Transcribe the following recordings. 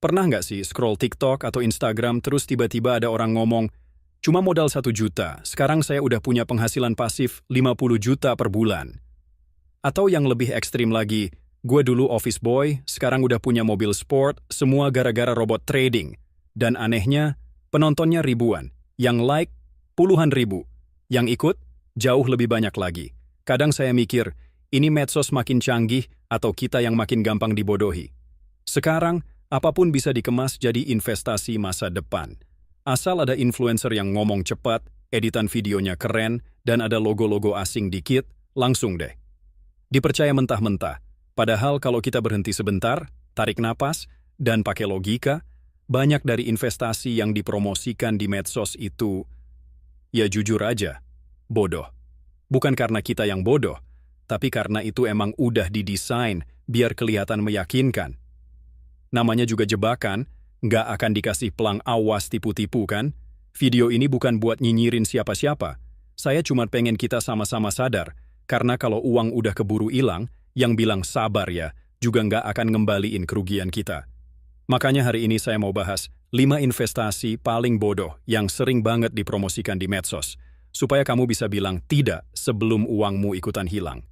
Pernah nggak sih scroll TikTok atau Instagram terus tiba-tiba ada orang ngomong, cuma modal 1 juta, sekarang saya udah punya penghasilan pasif 50 juta per bulan. Atau yang lebih ekstrim lagi, gue dulu office boy, sekarang udah punya mobil sport, semua gara-gara robot trading. Dan anehnya, penontonnya ribuan, yang like puluhan ribu, yang ikut jauh lebih banyak lagi. Kadang saya mikir, ini medsos makin canggih atau kita yang makin gampang dibodohi. Sekarang, apapun bisa dikemas jadi investasi masa depan. Asal ada influencer yang ngomong cepat, editan videonya keren, dan ada logo-logo asing dikit, langsung deh. Dipercaya mentah-mentah. Padahal kalau kita berhenti sebentar, tarik napas, dan pakai logika, banyak dari investasi yang dipromosikan di medsos itu, ya jujur aja, bodoh. Bukan karena kita yang bodoh, tapi karena itu emang udah didesain biar kelihatan meyakinkan. Namanya juga jebakan, nggak akan dikasih pelang awas tipu-tipu kan? Video ini bukan buat nyinyirin siapa-siapa. Saya cuma pengen kita sama-sama sadar, karena kalau uang udah keburu hilang, yang bilang sabar ya, juga nggak akan ngembaliin kerugian kita. Makanya hari ini saya mau bahas 5 investasi paling bodoh yang sering banget dipromosikan di medsos, supaya kamu bisa bilang tidak sebelum uangmu ikutan hilang.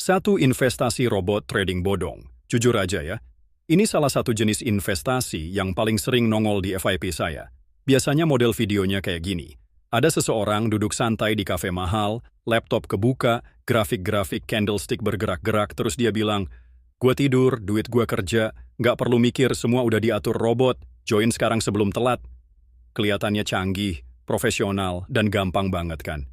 1. Investasi robot trading bodong. Jujur aja ya, ini salah satu jenis investasi yang paling sering nongol di FYP saya. Biasanya model videonya kayak gini. Ada seseorang duduk santai di kafe mahal, laptop kebuka, grafik-grafik candlestick bergerak-gerak, terus dia bilang, "Gua tidur, duit gua kerja, nggak perlu mikir, semua udah diatur robot, join sekarang sebelum telat." Kelihatannya canggih, profesional, dan gampang banget kan?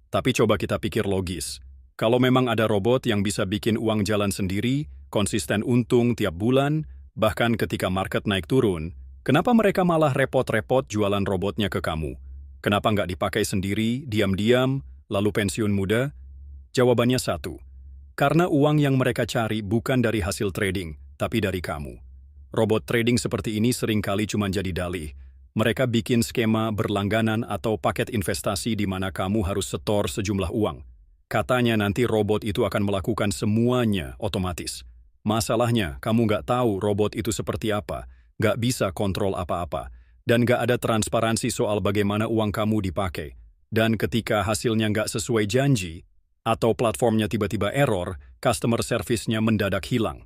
Tapi coba kita pikir logis. Kalau memang ada robot yang bisa bikin uang jalan sendiri, konsisten untung tiap bulan, bahkan ketika market naik turun, kenapa mereka malah repot-repot jualan robotnya ke kamu? Kenapa nggak dipakai sendiri, diam-diam, lalu pensiun muda? Jawabannya satu, karena uang yang mereka cari bukan dari hasil trading, tapi dari kamu. Robot trading seperti ini seringkali cuma jadi dalih. Mereka bikin skema berlangganan atau paket investasi di mana kamu harus setor sejumlah uang. Katanya nanti robot itu akan melakukan semuanya otomatis. Masalahnya, kamu nggak tahu robot itu seperti apa, nggak bisa kontrol apa-apa, dan nggak ada transparansi soal bagaimana uang kamu dipakai. Dan ketika hasilnya nggak sesuai janji, atau platformnya tiba-tiba error, customer service-nya mendadak hilang.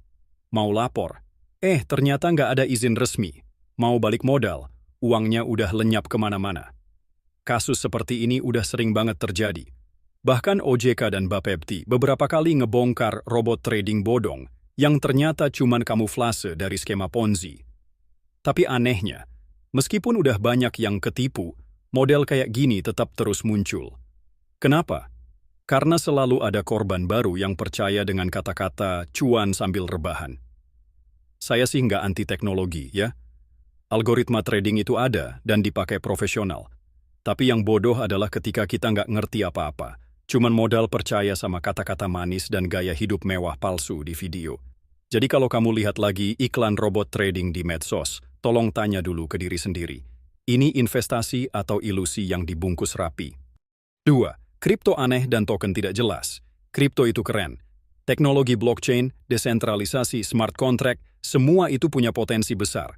Mau lapor, ternyata nggak ada izin resmi. Mau balik modal, uangnya udah lenyap kemana-mana. Kasus seperti ini udah sering banget terjadi. Bahkan OJK dan Bapepti beberapa kali ngebongkar robot trading bodong yang ternyata cuman kamuflase dari skema Ponzi. Tapi anehnya, meskipun udah banyak yang ketipu, model kayak gini tetap terus muncul. Kenapa? Karena selalu ada korban baru yang percaya dengan kata-kata cuan sambil rebahan. Saya sih nggak anti teknologi ya. Algoritma trading itu ada dan dipakai profesional. Tapi yang bodoh adalah ketika kita nggak ngerti apa-apa. Cuman modal percaya sama kata-kata manis dan gaya hidup mewah palsu di video. Jadi kalau kamu lihat lagi iklan robot trading di medsos, tolong tanya dulu ke diri sendiri. Ini investasi atau ilusi yang dibungkus rapi? 2. Kripto aneh dan token tidak jelas. Kripto itu keren. Teknologi blockchain, desentralisasi, smart contract, semua itu punya potensi besar.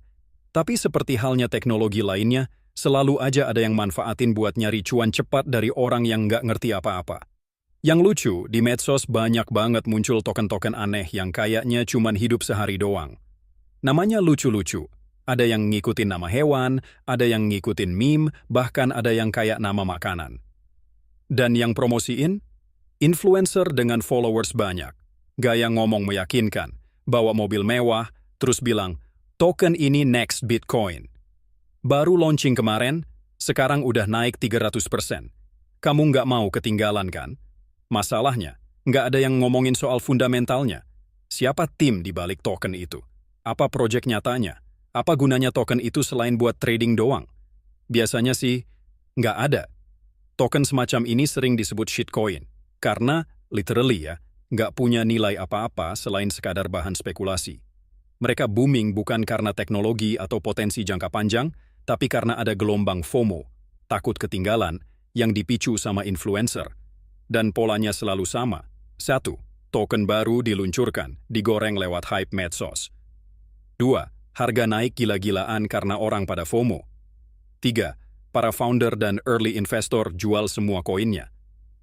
Tapi seperti halnya teknologi lainnya, selalu aja ada yang manfaatin buat nyari cuan cepat dari orang yang nggak ngerti apa-apa. Yang lucu, di medsos banyak banget muncul token-token aneh yang kayaknya cuman hidup sehari doang. Namanya lucu-lucu. Ada yang ngikutin nama hewan, ada yang ngikutin meme, bahkan ada yang kayak nama makanan. Dan yang promosiin? Influencer dengan followers banyak. Gaya ngomong meyakinkan, bawa mobil mewah, terus bilang, token ini next Bitcoin. Baru launching kemarin, sekarang udah naik 300%. Kamu nggak mau ketinggalan kan? Masalahnya, nggak ada yang ngomongin soal fundamentalnya. Siapa tim di balik token itu? Apa proyek nyatanya? Apa gunanya token itu selain buat trading doang? Biasanya sih, nggak ada. Token semacam ini sering disebut shitcoin, karena, literally ya, nggak punya nilai apa-apa selain sekadar bahan spekulasi. Mereka booming bukan karena teknologi atau potensi jangka panjang, tapi karena ada gelombang FOMO, takut ketinggalan, yang dipicu sama influencer. Dan polanya selalu sama. 1. Token baru diluncurkan, digoreng lewat hype medsos. 2. Harga naik gila-gilaan karena orang pada FOMO. 3. Para founder dan early investor jual semua koinnya.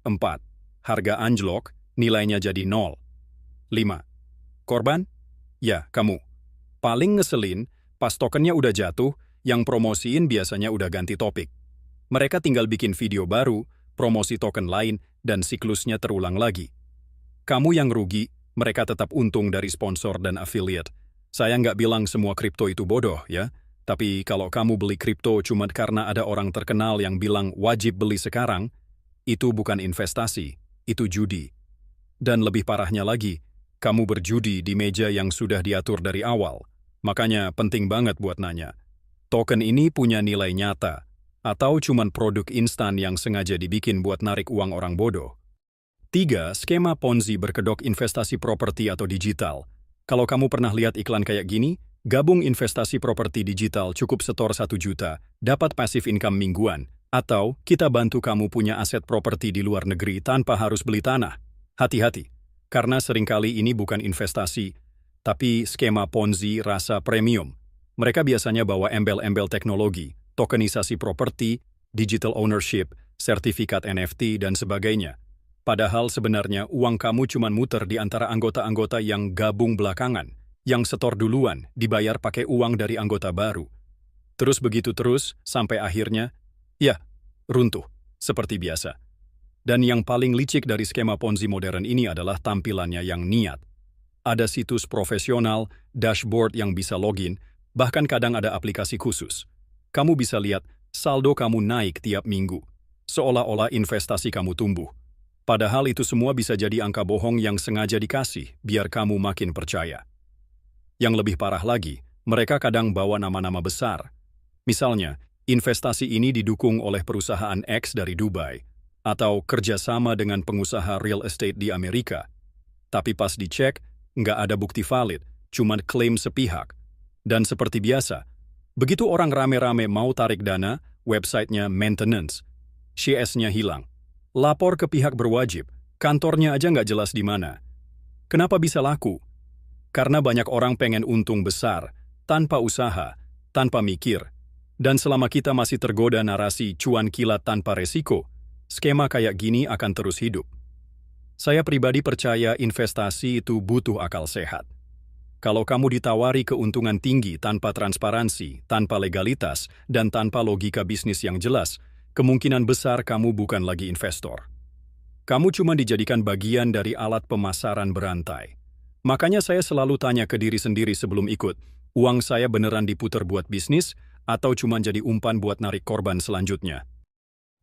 4. Harga anjlok, nilainya jadi 0. 5. Korban? Ya, kamu. Paling ngeselin, pas tokennya udah jatuh, yang promosiin biasanya udah ganti topik. Mereka tinggal bikin video baru, promosi token lain, dan siklusnya terulang lagi. Kamu yang rugi, mereka tetap untung dari sponsor dan affiliate. Saya nggak bilang semua kripto itu bodoh, ya. Tapi kalau kamu beli kripto cuma karena ada orang terkenal yang bilang wajib beli sekarang, itu bukan investasi, itu judi. Dan lebih parahnya lagi, kamu berjudi di meja yang sudah diatur dari awal. Makanya penting banget buat nanya, token ini punya nilai nyata, atau cuman produk instan yang sengaja dibikin buat narik uang orang bodoh? 3. Skema Ponzi berkedok investasi properti atau digital. Kalau kamu pernah lihat iklan kayak gini, gabung investasi properti digital cukup setor 1 juta, dapat passive income mingguan, atau kita bantu kamu punya aset properti di luar negeri tanpa harus beli tanah. Hati-hati, karena seringkali ini bukan investasi, tapi skema Ponzi rasa premium. Mereka biasanya bawa embel-embel teknologi, tokenisasi properti, digital ownership, sertifikat NFT, dan sebagainya. Padahal sebenarnya uang kamu cuma muter di antara anggota-anggota yang gabung belakangan, yang setor duluan, dibayar pakai uang dari anggota baru. Terus begitu terus, sampai akhirnya, ya, runtuh, seperti biasa. Dan yang paling licik dari skema Ponzi modern ini adalah tampilannya yang niat. Ada situs profesional, dashboard yang bisa login, bahkan kadang ada aplikasi khusus. Kamu bisa lihat saldo kamu naik tiap minggu, seolah-olah investasi kamu tumbuh. Padahal itu semua bisa jadi angka bohong yang sengaja dikasih, biar kamu makin percaya. Yang lebih parah lagi, mereka kadang bawa nama-nama besar. Misalnya, investasi ini didukung oleh perusahaan X dari Dubai, atau kerjasama dengan pengusaha real estate di Amerika. Tapi pas dicek, nggak ada bukti valid, cuma klaim sepihak. Dan seperti biasa, begitu orang rame-rame mau tarik dana, websitenya maintenance, CS-nya hilang. Lapor ke pihak berwajib, kantornya aja nggak jelas di mana. Kenapa bisa laku? Karena banyak orang pengen untung besar, tanpa usaha, tanpa mikir. Dan selama kita masih tergoda narasi cuan kilat tanpa resiko, skema kayak gini akan terus hidup. Saya pribadi percaya investasi itu butuh akal sehat. Kalau kamu ditawari keuntungan tinggi tanpa transparansi, tanpa legalitas, dan tanpa logika bisnis yang jelas, kemungkinan besar kamu bukan lagi investor. Kamu cuma dijadikan bagian dari alat pemasaran berantai. Makanya saya selalu tanya ke diri sendiri sebelum ikut, uang saya beneran diputar buat bisnis, atau cuma jadi umpan buat narik korban selanjutnya?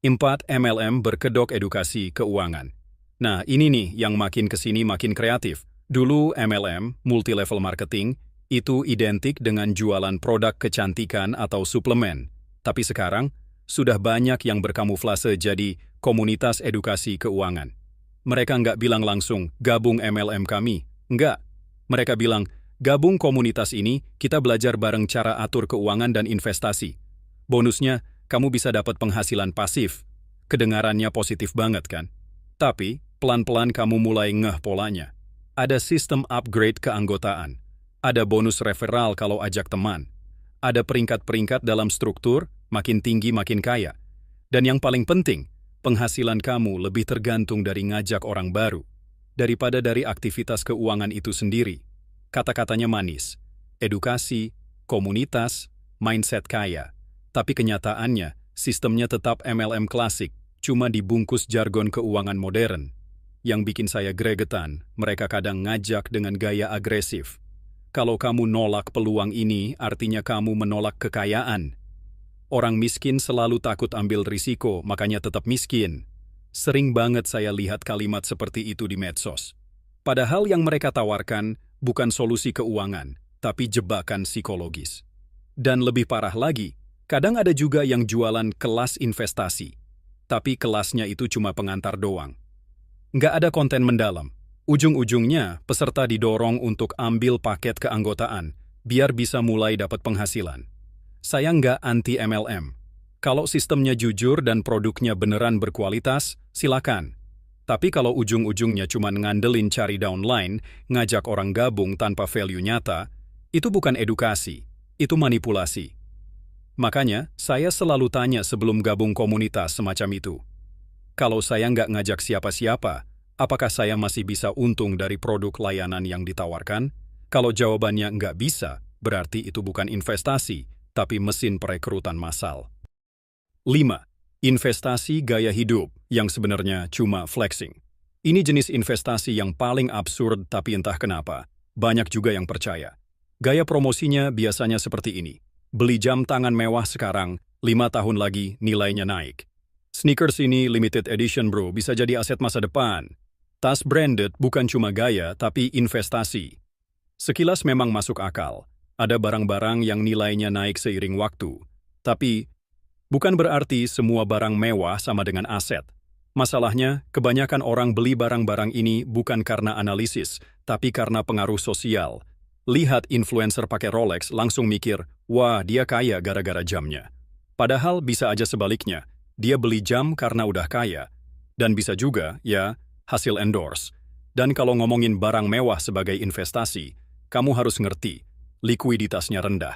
4. MLM berkedok edukasi keuangan. Nah, ini nih yang makin kesini makin kreatif. Dulu MLM, multi-level marketing, itu identik dengan jualan produk kecantikan atau suplemen. Tapi sekarang, sudah banyak yang berkamuflase jadi komunitas edukasi keuangan. Mereka nggak bilang langsung, gabung MLM kami. Nggak. Mereka bilang, gabung komunitas ini, kita belajar bareng cara atur keuangan dan investasi. Bonusnya, kamu bisa dapat penghasilan pasif. Kedengarannya positif banget kan? Tapi, pelan-pelan kamu mulai ngeh polanya. Ada sistem upgrade keanggotaan. Ada bonus referral kalau ajak teman. Ada peringkat-peringkat dalam struktur, makin tinggi makin kaya. Dan yang paling penting, penghasilan kamu lebih tergantung dari ngajak orang baru, daripada dari aktivitas keuangan itu sendiri. Kata-katanya manis, edukasi, komunitas, mindset kaya. Tapi kenyataannya, sistemnya tetap MLM klasik, cuma dibungkus jargon keuangan modern. Yang bikin saya gregetan, mereka kadang ngajak dengan gaya agresif. Kalau kamu nolak peluang ini, artinya kamu menolak kekayaan. Orang miskin selalu takut ambil risiko, makanya tetap miskin. Sering banget saya lihat kalimat seperti itu di medsos. Padahal yang mereka tawarkan bukan solusi keuangan, tapi jebakan psikologis. Dan lebih parah lagi, kadang ada juga yang jualan kelas investasi. Tapi kelasnya itu cuma pengantar doang. Nggak ada konten mendalam. Ujung-ujungnya, peserta didorong untuk ambil paket keanggotaan, biar bisa mulai dapat penghasilan. Saya nggak anti MLM. Kalau sistemnya jujur dan produknya beneran berkualitas, silakan. Tapi kalau ujung-ujungnya cuma ngandelin cari downline, ngajak orang gabung tanpa value nyata, itu bukan edukasi, itu manipulasi. Makanya, saya selalu tanya sebelum gabung komunitas semacam itu. Kalau saya nggak ngajak siapa-siapa, apakah saya masih bisa untung dari produk layanan yang ditawarkan? Kalau jawabannya nggak bisa, berarti itu bukan investasi, tapi mesin perekrutan massal. 5. Investasi gaya hidup yang sebenarnya cuma flexing. Ini jenis investasi yang paling absurd tapi entah kenapa, banyak juga yang percaya. Gaya promosinya biasanya seperti ini. Beli jam tangan mewah sekarang, 5 tahun lagi nilainya naik. Sneakers ini limited edition bro, bisa jadi aset masa depan. Tas branded bukan cuma gaya, tapi investasi. Sekilas memang masuk akal. Ada barang-barang yang nilainya naik seiring waktu. Tapi, bukan berarti semua barang mewah sama dengan aset. Masalahnya, kebanyakan orang beli barang-barang ini bukan karena analisis, tapi karena pengaruh sosial. Lihat influencer pakai Rolex langsung mikir, wah dia kaya gara-gara jamnya. Padahal bisa aja sebaliknya, dia beli jam karena udah kaya. Dan bisa juga, ya, hasil endorse. Dan kalau ngomongin barang mewah sebagai investasi, kamu harus ngerti, likuiditasnya rendah.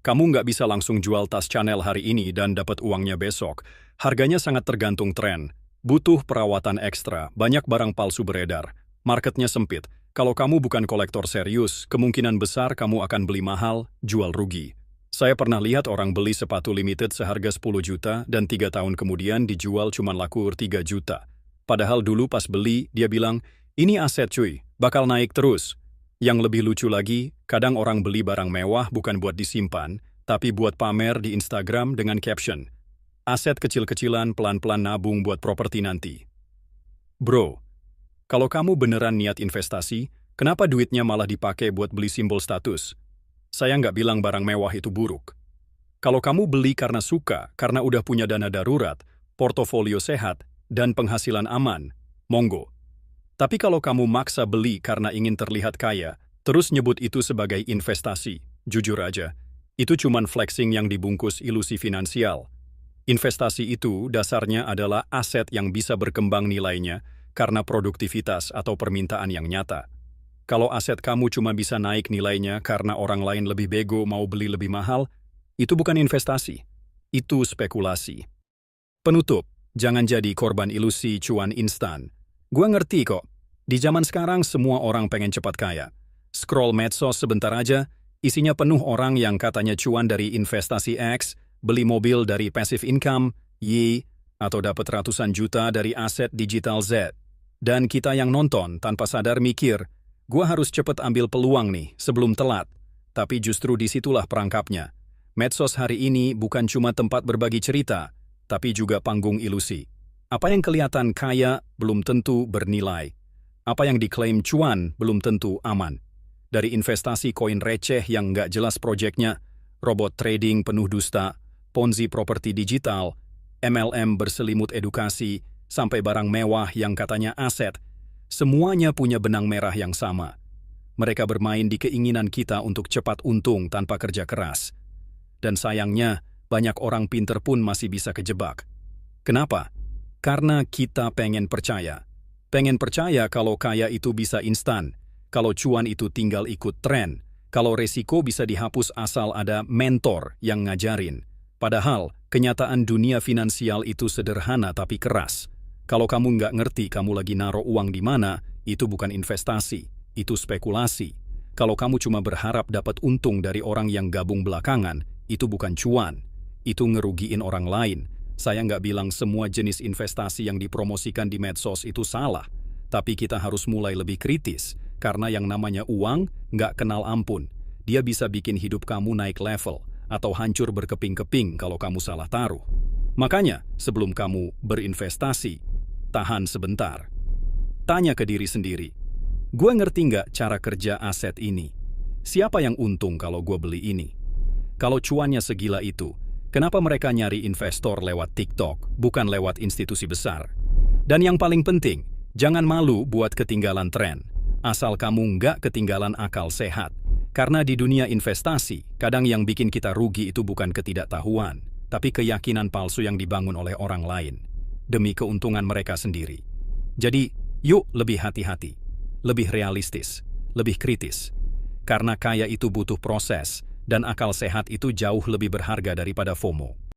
Kamu nggak bisa langsung jual tas Chanel hari ini dan dapat uangnya besok. Harganya sangat tergantung tren. Butuh perawatan ekstra, banyak barang palsu beredar. Marketnya sempit. Kalau kamu bukan kolektor serius, kemungkinan besar kamu akan beli mahal, jual rugi. Saya pernah lihat orang beli sepatu limited seharga 10 juta dan 3 tahun kemudian dijual cuma laku 3 juta. Padahal dulu pas beli, dia bilang, ini aset cuy, bakal naik terus. Yang lebih lucu lagi, kadang orang beli barang mewah bukan buat disimpan, tapi buat pamer di Instagram dengan caption, aset kecil-kecilan pelan-pelan nabung buat properti nanti. Bro, kalau kamu beneran niat investasi, kenapa duitnya malah dipakai buat beli simbol status? Saya nggak bilang barang mewah itu buruk. Kalau kamu beli karena suka, karena udah punya dana darurat, portofolio sehat, dan penghasilan aman, monggo. Tapi kalau kamu maksa beli karena ingin terlihat kaya, terus nyebut itu sebagai investasi, jujur aja, itu cuman flexing yang dibungkus ilusi finansial. Investasi itu dasarnya adalah aset yang bisa berkembang nilainya karena produktivitas atau permintaan yang nyata. Kalau aset kamu cuma bisa naik nilainya karena orang lain lebih bego mau beli lebih mahal, itu bukan investasi. Itu spekulasi. Penutup, jangan jadi korban ilusi cuan instan. Gua ngerti kok, di zaman sekarang semua orang pengen cepat kaya. Scroll medsos sebentar aja, isinya penuh orang yang katanya cuan dari investasi X, beli mobil dari passive income, Y, atau dapat ratusan juta dari aset digital Z. Dan kita yang nonton tanpa sadar mikir, gua harus cepet ambil peluang nih sebelum telat. Tapi justru disitulah perangkapnya. Medsos hari ini bukan cuma tempat berbagi cerita, tapi juga panggung ilusi. Apa yang kelihatan kaya belum tentu bernilai. Apa yang diklaim cuan belum tentu aman. Dari investasi koin receh yang nggak jelas proyeknya, robot trading penuh dusta, Ponzi properti digital, MLM berselimut edukasi, sampai barang mewah yang katanya aset, semuanya punya benang merah yang sama. Mereka bermain di keinginan kita untuk cepat untung tanpa kerja keras. Dan sayangnya, banyak orang pinter pun masih bisa kejebak. Kenapa? Karena kita pengen percaya. Pengen percaya kalau kaya itu bisa instan, kalau cuan itu tinggal ikut tren, kalau resiko bisa dihapus asal ada mentor yang ngajarin. Padahal, kenyataan dunia finansial itu sederhana tapi keras. Kalau kamu nggak ngerti kamu lagi naruh uang di mana, itu bukan investasi, itu spekulasi. Kalau kamu cuma berharap dapat untung dari orang yang gabung belakangan, itu bukan cuan. Itu ngerugiin orang lain. Saya nggak bilang semua jenis investasi yang dipromosikan di medsos itu salah. Tapi kita harus mulai lebih kritis, karena yang namanya uang nggak kenal ampun. Dia bisa bikin hidup kamu naik level, atau hancur berkeping-keping kalau kamu salah taruh. Makanya, sebelum kamu berinvestasi, tahan sebentar. Tanya ke diri sendiri, gue ngerti nggak cara kerja aset ini? Siapa yang untung kalau gue beli ini? Kalau cuannya segila itu, kenapa mereka nyari investor lewat TikTok, bukan lewat institusi besar? Dan yang paling penting, jangan malu buat ketinggalan tren, asal kamu nggak ketinggalan akal sehat. Karena di dunia investasi, kadang yang bikin kita rugi itu bukan ketidaktahuan, tapi keyakinan palsu yang dibangun oleh orang lain, demi keuntungan mereka sendiri. Jadi, yuk lebih hati-hati, lebih realistis, lebih kritis. Karena kaya itu butuh proses, Dan akal sehat itu jauh lebih berharga daripada FOMO.